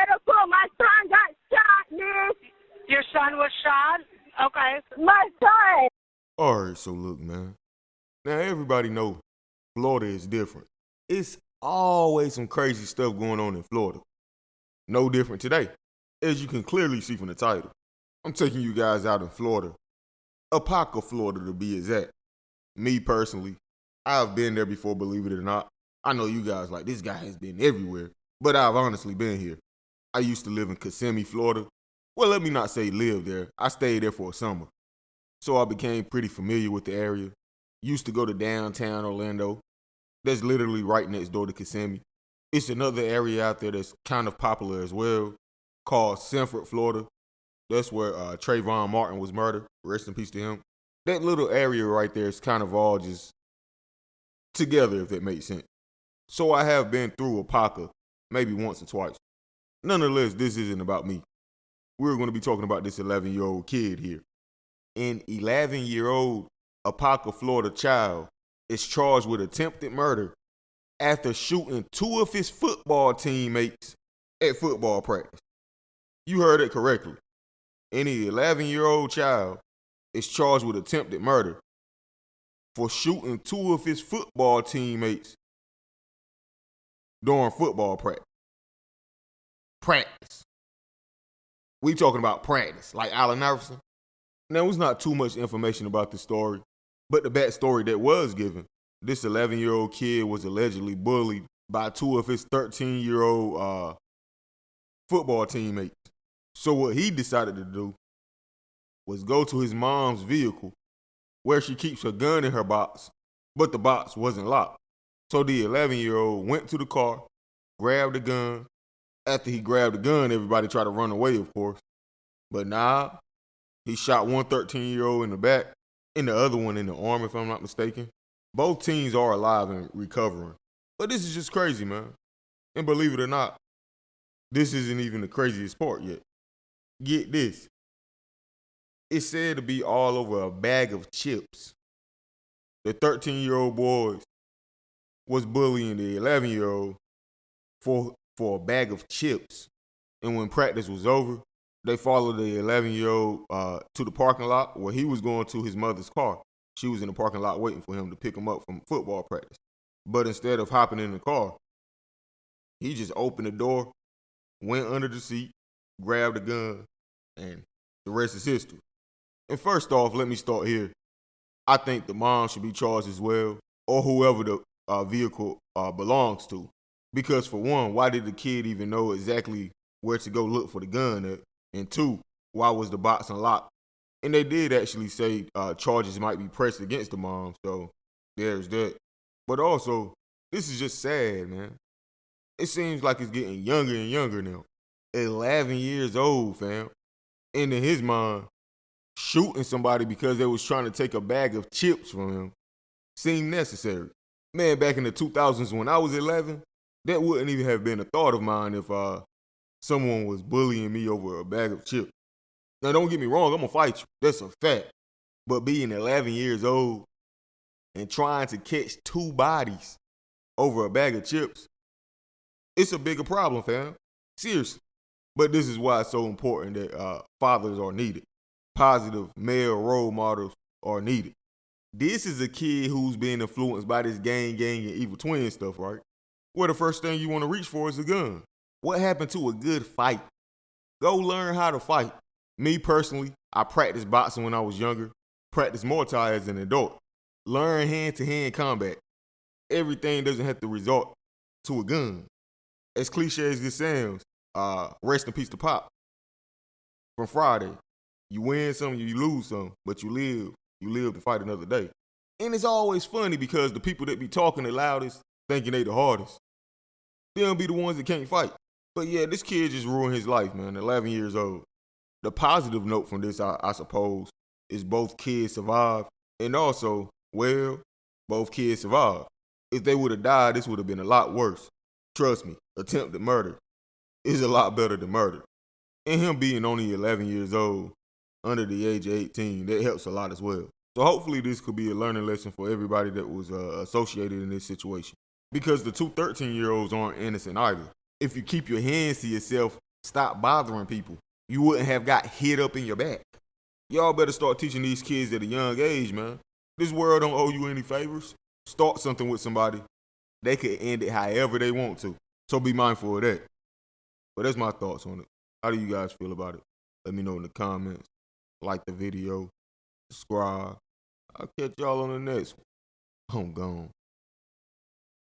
medical. My son got shot, miss. Your son was shot? Okay. My son. All right, so look, man. Now, everybody know Florida is different. It's always some crazy stuff going on in Florida. No different today, as you can clearly see from the title. I'm taking you guys out in Florida. Apopka, Florida, to be exact. Me, personally, I've been there before, believe it or not. I know you guys like, this guy has been everywhere, but I've honestly been here. I used to live in Kissimmee, Florida. Well, let me not say live there. I stayed there for a summer. So I became pretty familiar with the area. Used to go to downtown Orlando. That's literally right next door to Kissimmee. It's another area out there that's kind of popular as well, called Sanford, Florida. That's where Trayvon Martin was murdered. Rest in peace to him. That little area right there is kind of all just together, if that makes sense. So I have been through Apopka maybe once or twice. Nonetheless, this isn't about me. We're going to be talking about this 11-year-old kid here. An 11-year-old Apopka, Florida child is charged with attempted murder after shooting two of his football teammates at football practice. You heard it correctly. Any 11-year-old child is charged with attempted murder for shooting two of his football teammates during football practice. Practice. We talking about practice, like Allen Iverson. Now, there's not too much information about the story, but the backstory that was given, this 11-year-old kid was allegedly bullied by two of his 13-year-old football teammates. So what he decided to do was go to his mom's vehicle where she keeps her gun in her box, but the box wasn't locked. So the 11-year-old went to the car, grabbed the gun. After he grabbed the gun, everybody tried to run away, of course. But nah, he shot one 13-year-old in the back and the other one in the arm, if I'm not mistaken. Both teens are alive and recovering. But this is just crazy, man. And believe it or not, this isn't even the craziest part yet. Get this. It's said to be all over a bag of chips. The 13-year-old boys was bullying the 11-year-old for a bag of chips. And when practice was over, they followed the 11-year-old to the parking lot where he was going to his mother's car. She was in the parking lot waiting for him to pick him up from football practice. But instead of hopping in the car, he just opened the door, went under the seat, grabbed a gun, and the rest is history. And first off, let me start here. I think the mom should be charged as well, or whoever the vehicle belongs to. Because for one, why did the kid even know exactly where to go look for the gun at? And two, why was the box unlocked? And they did actually say charges might be pressed against the mom, so there's that. But also, this is just sad, man. It seems like it's getting younger and younger now. 11 years old, fam. And in his mind, shooting somebody because they was trying to take a bag of chips from him seemed necessary. Man, back in the 2000s when I was 11, that wouldn't even have been a thought of mine if someone was bullying me over a bag of chips. Now, don't get me wrong, I'm going to fight you. That's a fact. But being 11 years old and trying to catch two bodies over a bag of chips, it's a bigger problem, fam. Seriously. But this is why it's so important that fathers are needed. Positive male role models are needed. This is a kid who's being influenced by this gang and evil twin stuff, right? Where the first thing you want to reach for is a gun. What happened to a good fight? Go learn how to fight. Me personally, I practiced boxing when I was younger. Practiced Muay Thai as an adult. Learn hand-to-hand combat. Everything doesn't have to resort to a gun. As cliche as this sounds, rest in peace to Pop. From Friday, you win some, you lose some, but you live to fight another day. And it's always funny because the people that be talking the loudest, thinking they the hardest, they'll be the ones that can't fight. But yeah, this kid just ruined his life, man, 11 years old. The positive note from this, I suppose, is both kids survived, and also, well, both kids survived. If they would have died, this would have been a lot worse. Trust me, attempted murder is a lot better than murder. And him being only 11 years old, under the age of 18, that helps a lot as well. So hopefully this could be a learning lesson for everybody that was associated in this situation. Because the two 13-year-olds aren't innocent either. If you keep your hands to yourself stop bothering people. You wouldn't have got hit up in your back. Y'all better start teaching these kids at a young age, man. This world don't owe you any favors. Start something with somebody. They could end it however they want to. So be mindful of that. But that's my thoughts on it. How do you guys feel about it? Let me know in the comments. Like the video. Subscribe. I'll catch y'all on the next one. I'm gone.